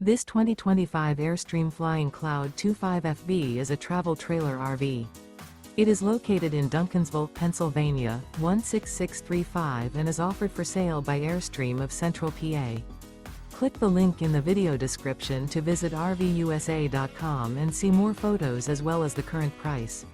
This 2025 Airstream Flying Cloud 25FB is a travel trailer RV. It is located in Duncansville, Pennsylvania, 16635 and is offered for sale by Airstream of Central PA. Click the link in the video description to visit RVUSA.com and see more photos as well as the current price.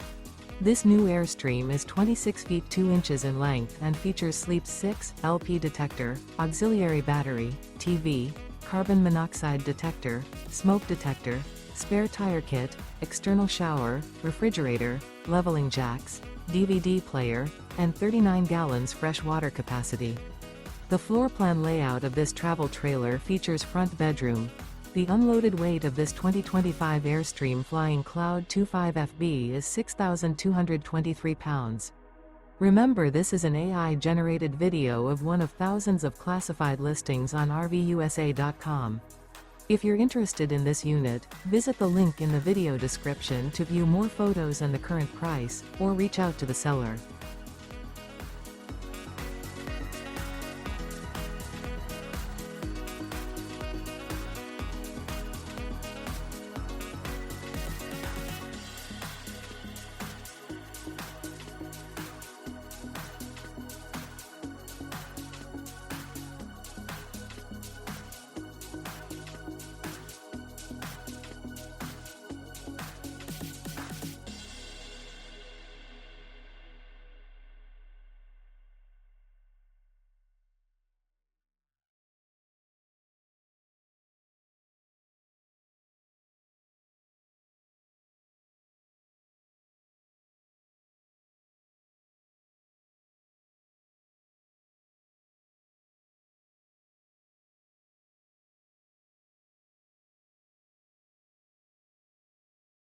This new Airstream is 26 feet 2 inches in length and features Sleep 6, LP detector, auxiliary battery, TV, carbon monoxide detector, smoke detector, spare tire kit, external shower, refrigerator, leveling jacks, DVD player, and 39 gallons fresh water capacity. The floor plan layout of this travel trailer features front bedroom. The unloaded weight of this 2025 Airstream Flying Cloud 25FB is 6,223 pounds. Remember, this is an AI-generated video of one of thousands of classified listings on RVUSA.com. If you're interested in this unit, visit the link in the video description to view more photos and the current price, or reach out to the seller.